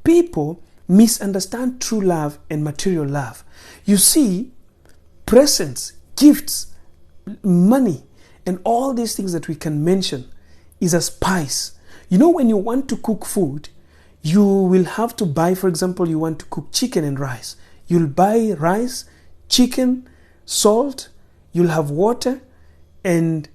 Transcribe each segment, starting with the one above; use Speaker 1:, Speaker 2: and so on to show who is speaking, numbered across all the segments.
Speaker 1: people misunderstand true love and material love. You see, presents, gifts, money, and all these things that we can mention is a spice. You know, when you want to cook food, you will have to buy, for example, you want to cook chicken and rice. You'll buy rice, chicken, salt, you'll have water, and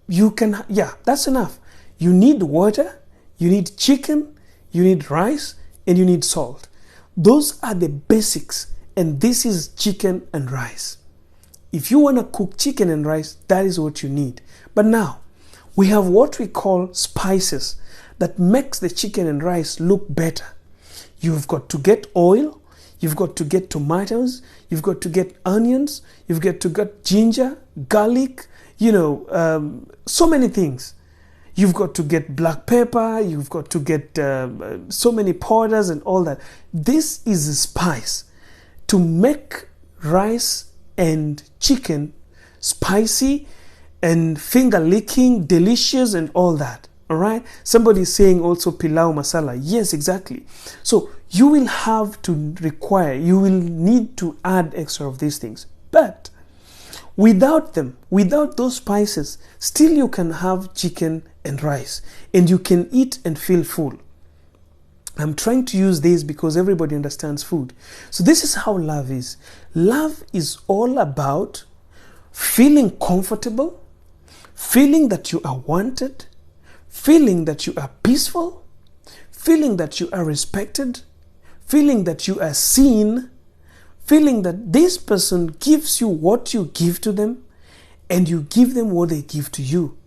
Speaker 1: you can, that's enough. You need water, you need chicken, you need rice, and you need salt. Those are the basics, and this is chicken and rice. If you want to cook chicken and rice, that is what you need. But now, we have what we call spices that makes the chicken and rice look better. You've got to get oil, you've got to get tomatoes, you've got to get onions, you've got to get ginger, garlic, so many things. You've got to get black pepper, you've got to get so many powders and all that. This is a spice to make rice and chicken spicy and finger licking, delicious and all that. All right. Somebody is saying also pilau masala. Yes, exactly. So you will need to add extra of these things. But without them, without those spices, still you can have chicken and rice and you can eat and feel full. I'm trying to use this because everybody understands food. So this is how love is. Love is all about feeling comfortable, feeling that you are wanted, feeling that you are peaceful, feeling that you are respected, feeling that you are seen, feeling that this person gives you what you give to them and you give them what they give to you.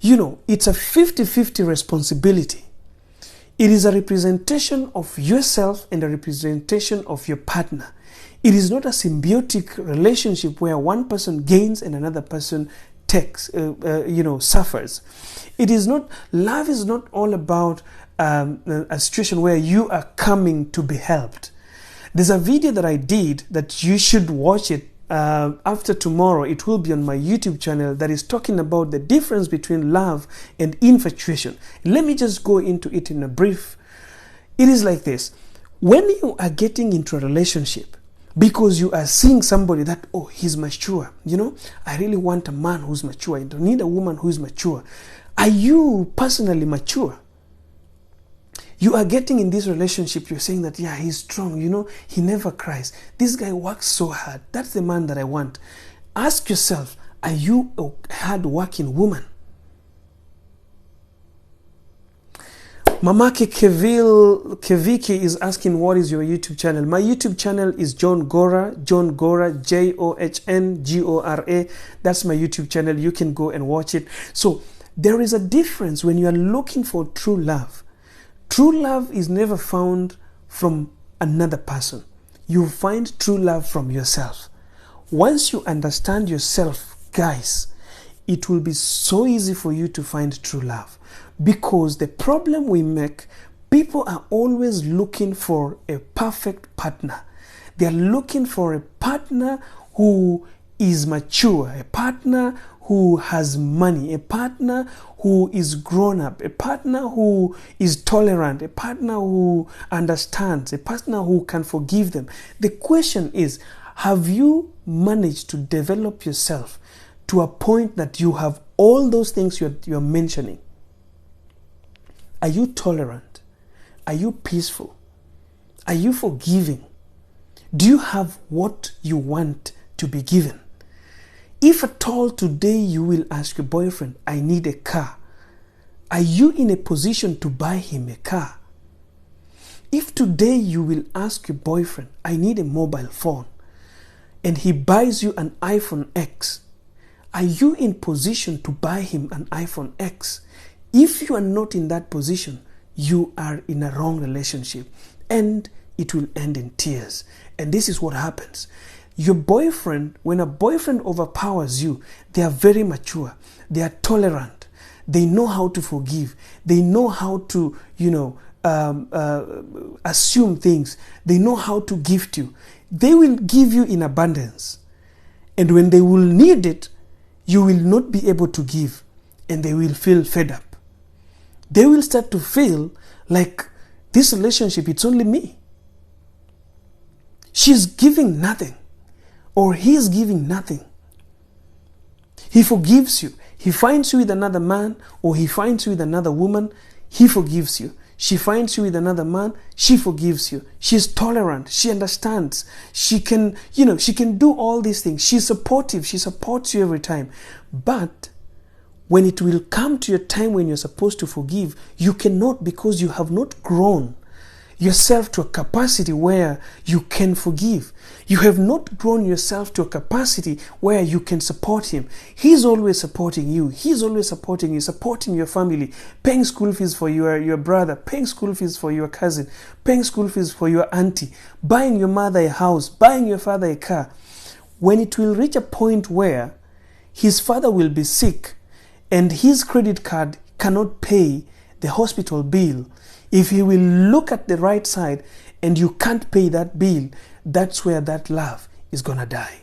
Speaker 1: It's a 50-50 responsibility. It is a representation of yourself and a representation of your partner. It is not a symbiotic relationship where one person gains and another person suffers. It is not, love is not all about a situation where you are coming to be helped. There's a video that I did that you should watch it after tomorrow. It will be on my YouTube channel that is talking about the difference between love and infatuation. Let me just go into it in a brief. It is like this. When you are getting into a relationship, because you are seeing somebody that, he's mature. I really want a man who's mature. I don't need a woman who's mature. Are you personally mature? You are getting in this relationship, you're saying that, he's strong, he never cries. This guy works so hard. That's the man that I want. Ask yourself, are you a hard-working woman? Mamake Keviki is asking, what is your YouTube channel? My YouTube channel is Johngora, Johngora, Johngora. That's my YouTube channel. You can go and watch it. So there is a difference when you are looking for true love. True love is never found from another person. You find true love from yourself. Once you understand yourself, guys, it will be so easy for you to find true love. Because the problem we make, people are always looking for a perfect partner. They are looking for a partner who is mature, a partner who has money, a partner who is grown up, a partner who is tolerant, a partner who understands, a partner who can forgive them. The question is, have you managed to develop yourself to a point that you have all those things you're mentioning? Are you tolerant? Are you peaceful? Are you forgiving? Do you have what you want to be given? If at all today you will ask your boyfriend, I need a car, are you in a position to buy him a car? If today you will ask your boyfriend, I need a mobile phone, and he buys you an iPhone X, are you in position to buy him an iPhone X? If you are not in that position, you are in a wrong relationship and it will end in tears. And this is what happens. Your boyfriend, when a boyfriend overpowers you, they are very mature. They are tolerant. They know how to forgive. They know how to, assume things. They know how to gift you. They will give you in abundance. And when they will need it, you will not be able to give. And they will feel fed up. They will start to feel like this relationship, it's only me. She's giving nothing, or he's giving nothing. He forgives you. He finds you with another man, or he finds you with another woman, he forgives you. She finds you with another man, she forgives you. She's tolerant, she understands. She can do all these things. She's supportive, she supports you every time. But when it will come to your time when you're supposed to forgive, you cannot, because you have not grown yourself to a capacity where you can forgive. You have not grown yourself to a capacity where you can support him. He's always supporting you. He's always supporting you, supporting your family, paying school fees for your brother, paying school fees for your cousin, paying school fees for your auntie, buying your mother a house, buying your father a car. When it will reach a point where his father will be sick and his credit card cannot pay the hospital bill, if he will look at the right side and you can't pay that bill, that's where that love is gonna die.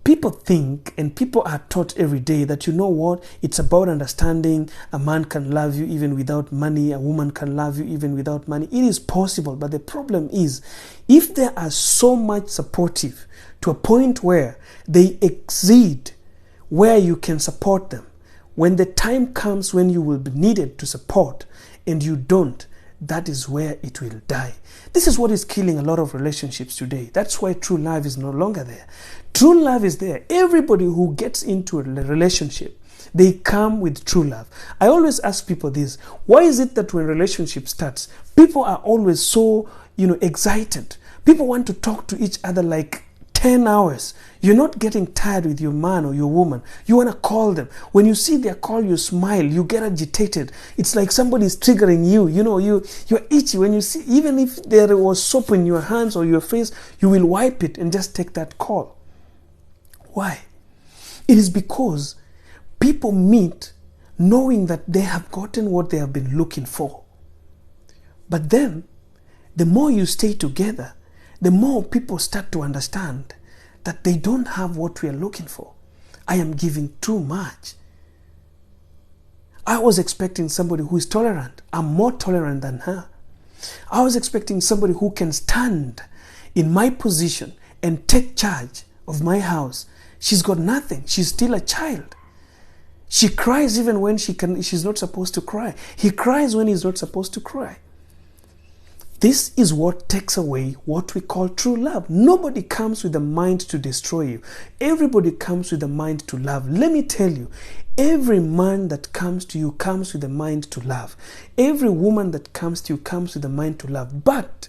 Speaker 1: People think, and people are taught every day, that you know what, it's about understanding. A man can love you even without money, a woman can love you even without money. It is possible, but the problem is, if they are so much supportive to a point where they exceed where you can support them, when the time comes when you will be needed to support and you don't, that is where it will die. This is what is killing a lot of relationships today. That's why true love is no longer there. True love is there. Everybody who gets into a relationship, they come with true love. I always ask people this: why is it that when relationship starts, people are always so, excited? People want to talk to each other like 10 hours. You're not getting tired with your man or your woman. You want to call them. When you see their call, you smile, you get agitated. It's like somebody's triggering you. You're itchy. When you see, even if there was soap in your hands or your face, you will wipe it and just take that call. Why? It is because people meet knowing that they have gotten what they have been looking for. But then, the more you stay together, the more people start to understand that they don't have what we are looking for. I am giving too much. I was expecting somebody who is tolerant. I'm more tolerant than her. I was expecting somebody who can stand in my position and take charge of my house. She's got nothing. She's still a child. She cries even when she's not supposed to cry. He cries when he's not supposed to cry. This is what takes away what we call true love. Nobody comes with a mind to destroy you. Everybody comes with a mind to love. Let me tell you, every man that comes to you comes with a mind to love. Every woman that comes to you comes with a mind to love. But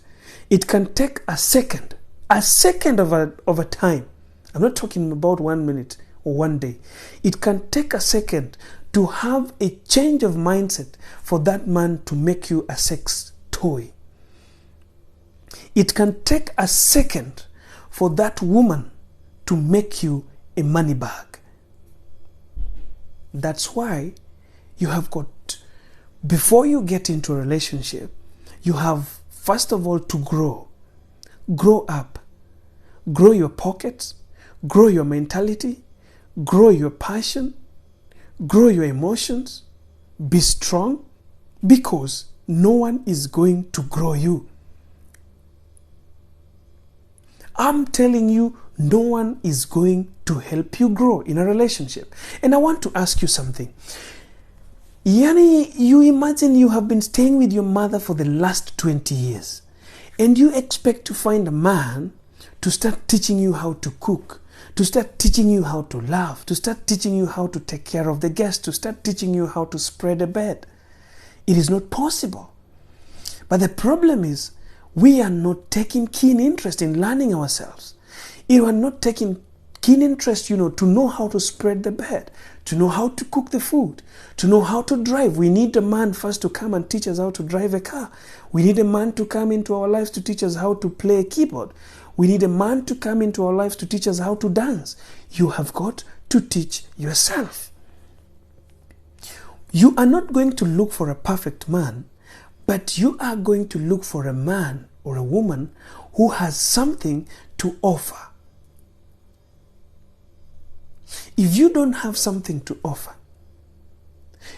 Speaker 1: it can take a second of a time. I'm not talking about 1 minute or 1 day. It can take a second to have a change of mindset for that man to make you a sex toy. It can take a second for that woman to make you a money bag. That's why you have got, before you get into a relationship, you have first of all to grow. Grow up. Grow your pockets. Grow your mentality. Grow your passion. Grow your emotions. Be strong, because no one is going to grow you. I'm telling you, no one is going to help you grow in a relationship. And I want to ask you something. Yani, you imagine you have been staying with your mother for the last 20 years, and you expect to find a man to start teaching you how to cook, to start teaching you how to love, to start teaching you how to take care of the guests, to start teaching you how to spread a bed. It is not possible. But the problem is, we are not taking keen interest in learning ourselves. We are not taking keen interest, to know how to spread the bed, to know how to cook the food, to know how to drive. We need a man first to come and teach us how to drive a car. We need a man to come into our lives to teach us how to play a keyboard. We need a man to come into our lives to teach us how to dance. You have got to teach yourself. You are not going to look for a perfect man, but you are going to look for a man or a woman who has something to offer. If you don't have something to offer,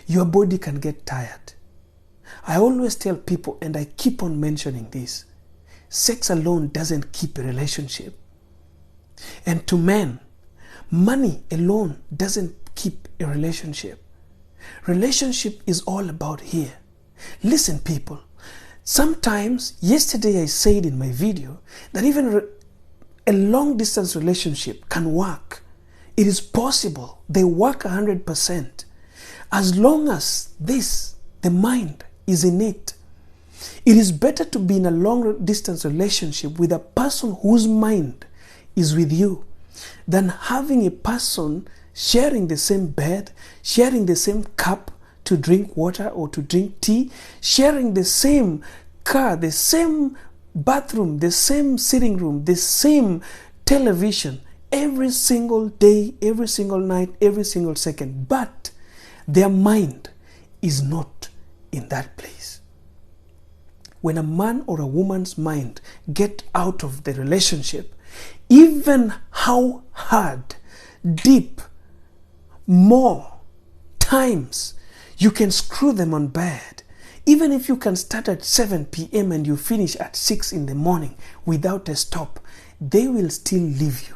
Speaker 1: your body can get tired. I always tell people, and I keep on mentioning this, sex alone doesn't keep a relationship. And to men, money alone doesn't keep a relationship. Relationship is all about here. Listen, people, sometimes, yesterday I said in my video that even a long distance relationship can work. It is possible. They work 100%. As long as the mind is in it. It is better to be in a long distance relationship with a person whose mind is with you than having a person sharing the same bed, sharing the same cup to drink water or to drink tea, sharing the same car, the same bathroom, the same sitting room, the same television every single day, every single night, every single second. But their mind is not in that place. When a man or a woman's mind get out of the relationship, even how hard, deep, more times you can screw them on bed, even if you can start at 7 p.m. and you finish at 6 in the morning without a stop, they will still leave you.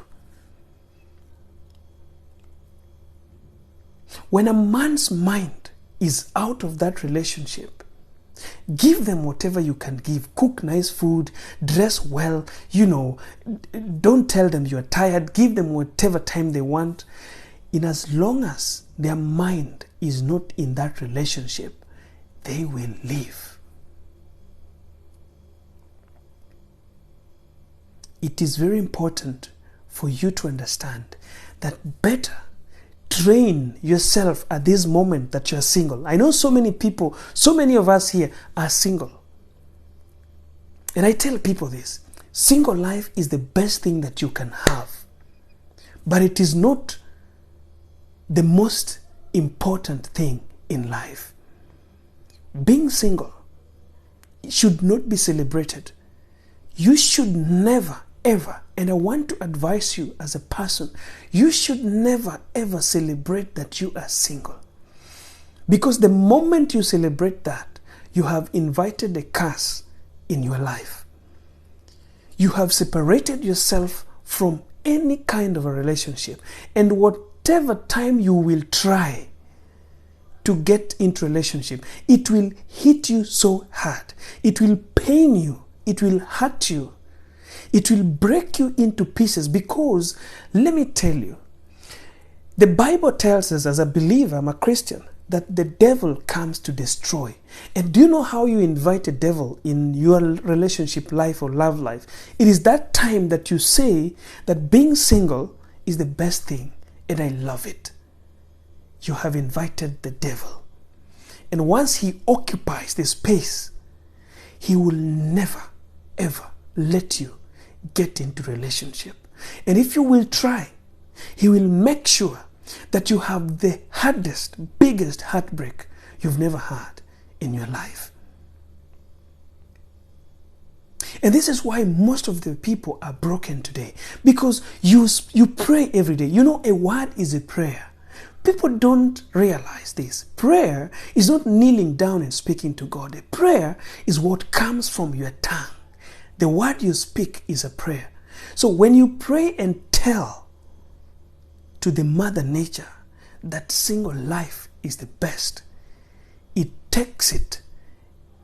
Speaker 1: When a man's mind is out of that relationship, give them whatever you can give. Cook nice food, dress well, don't tell them you're tired. Give them whatever time they want. In as long as their mind is not in that relationship, they will leave. It is very important for you to understand that better train yourself at this moment that you're single. I know so many people, so many of us here are single. And I tell people this, single life is the best thing that you can have. But it is not the most important thing in life. Being single should not be celebrated. You should never, ever, and I want to advise you as a person, you should never, ever celebrate that you are single. Because the moment you celebrate that, you have invited a curse in your life. You have separated yourself from any kind of a relationship. And whatever time you will try to get into a relationship, it will hit you so hard. It will pain you. It will hurt you. It will break you into pieces because, let me tell you, the Bible tells us as a believer, I'm a Christian, that the devil comes to destroy. And do you know how you invite a devil in your relationship life or love life? It is that time that you say that being single is the best thing and I love it. You have invited the devil. And once he occupies the space, he will never, ever let you get into relationship. And if you will try, he will make sure that you have the hardest, biggest heartbreak you've never had in your life. And this is why most of the people are broken today. Because you pray every day. You know, a word is a prayer. People don't realize this. Prayer is not kneeling down and speaking to God. A prayer is what comes from your tongue. The word you speak is a prayer. So when you pray and tell to the mother nature that single life is the best, it takes it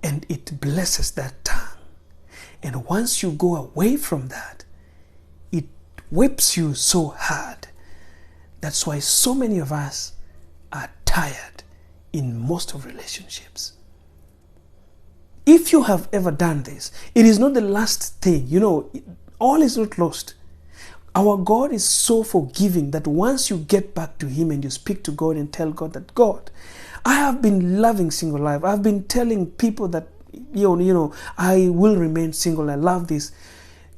Speaker 1: and it blesses that tongue. And once you go away from that, it whips you so hard. That's why so many of us are tired in most of relationships. If you have ever done this, it is not the last thing. You know, all is not lost. Our God is so forgiving that once you get back to Him and you speak to God and tell God that, God, I have been loving single life. I've been telling people that, I will remain single. I love this.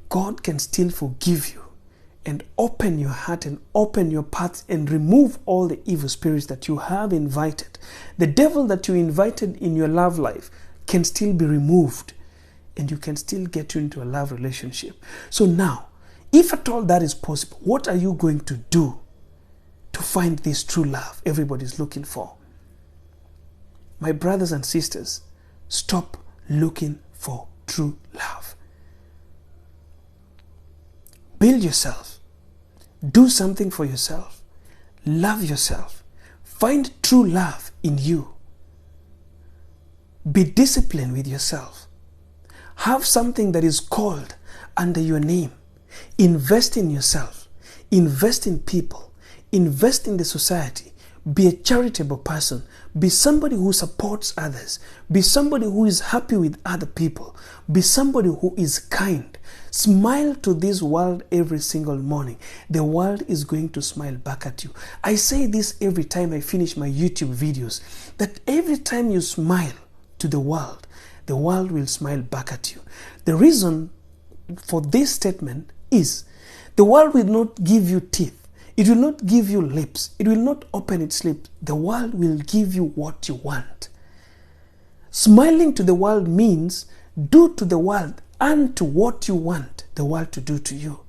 Speaker 1: God can still forgive you and open your heart and open your path and remove all the evil spirits that you have invited. The devil that you invited in your love life can still be removed and you can still get you into a love relationship. So now, if at all that is possible, what are you going to do to find this true love everybody's looking for? My brothers and sisters, stop looking for true love. Build yourself. Do something for yourself. Love yourself. Find true love in you. Be disciplined with yourself. Have something that is called under your name. Invest in yourself. Invest in people. Invest in the society. Be a charitable person. Be somebody who supports others. Be somebody who is happy with other people. Be somebody who is kind. Smile to this world every single morning. The world is going to smile back at you. I say this every time I finish my YouTube videos, that every time you smile to the world will smile back at you. The reason for this statement is the world will not give you teeth. It will not give you lips. It will not open its lips. The world will give you what you want. Smiling to the world means do to the world and to what you want the world to do to you.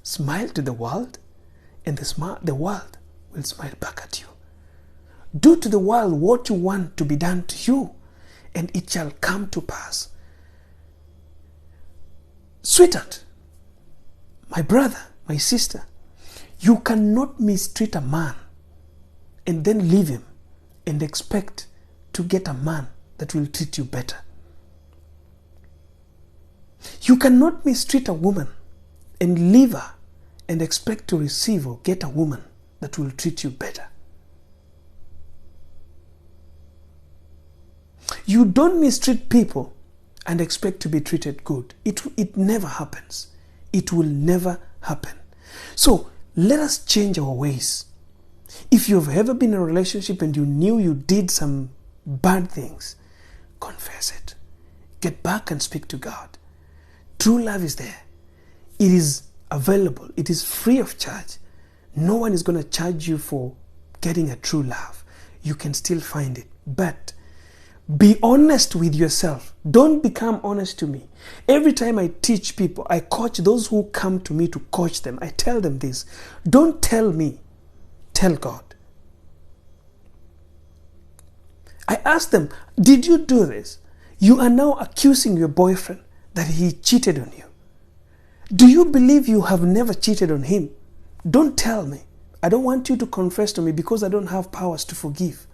Speaker 1: Smile to the world, and the world will smile back at you. Do to the world what you want to be done to you, and it shall come to pass. Sweetheart, my brother, my sister, you cannot mistreat a man and then leave him and expect to get a man that will treat you better. You cannot mistreat a woman and leave her and expect to receive or get a woman that will treat you better. You don't mistreat people and expect to be treated good. It never happens. It will never happen. So let us change our ways. If you've ever been in a relationship and you knew you did some bad things, confess it. Get back and speak to God. True love is there. It is available. It is free of charge. No one is going to charge you for getting a true love. You can still find it. But be honest with yourself. Don't become honest to me. Every time I teach people, I coach those who come to me to coach them. I tell them this. Don't tell me. Tell God. I ask them, did you do this? You are now accusing your boyfriend that he cheated on you. Do you believe you have never cheated on him? Don't tell me. I don't want you to confess to me because I don't have powers to forgive.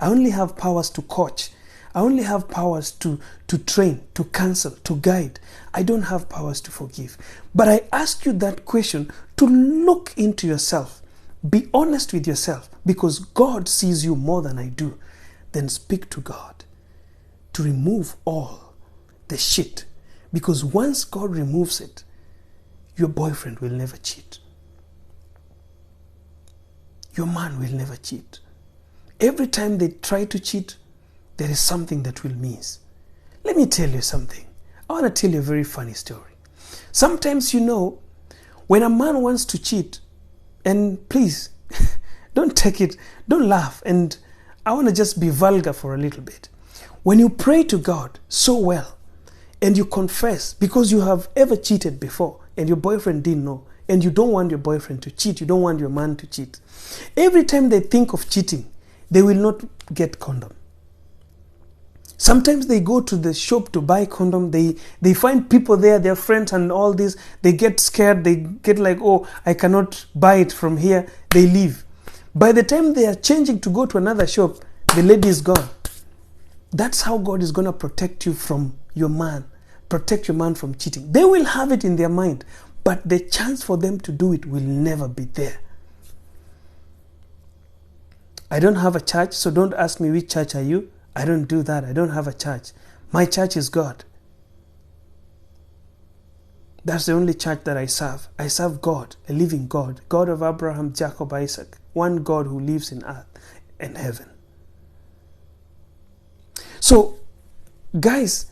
Speaker 1: I only have powers to coach. I only have powers to train, to counsel, to guide. I don't have powers to forgive. But I ask you that question to look into yourself. Be honest with yourself because God sees you more than I do. Then speak to God to remove all the shit. Because once God removes it, your boyfriend will never cheat. Your man will never cheat. Every time they try to cheat, there is something that will miss. Let me tell you something. I want to tell you a very funny story. Sometimes, when a man wants to cheat, and please, don't take it, don't laugh, and I want to just be vulgar for a little bit. When you pray to God so well, and you confess because you have ever cheated before, and your boyfriend didn't know, and you don't want your boyfriend to cheat, you don't want your man to cheat. Every time they think of cheating, they will not get condom. Sometimes they go to the shop to buy condom. They find people there, their friends and all this. They get scared. They get like, oh, I cannot buy it from here. They leave. By the time they are changing to go to another shop, the lady is gone. That's how God is going to protect you from your man. Protect your man from cheating. They will have it in their mind, but the chance for them to do it will never be there. I don't have a church, so don't ask me which church are you. I don't do that. I don't have a church. My church is God. That's the only church that I serve. I serve God, a living God, God of Abraham, Jacob, Isaac, one God who lives in earth and heaven. So, guys,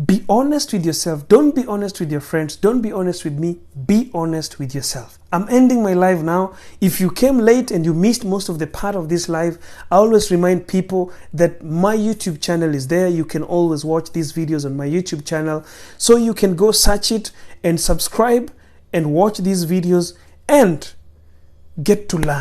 Speaker 1: be honest with yourself. Don't be honest with your friends. Don't be honest with me. Be honest with yourself. I'm ending my live now. If you came late and you missed most of the part of this live, I always remind people that my YouTube channel is there. You can always watch these videos on my YouTube channel. So you can go search it and subscribe and watch these videos and get to learn.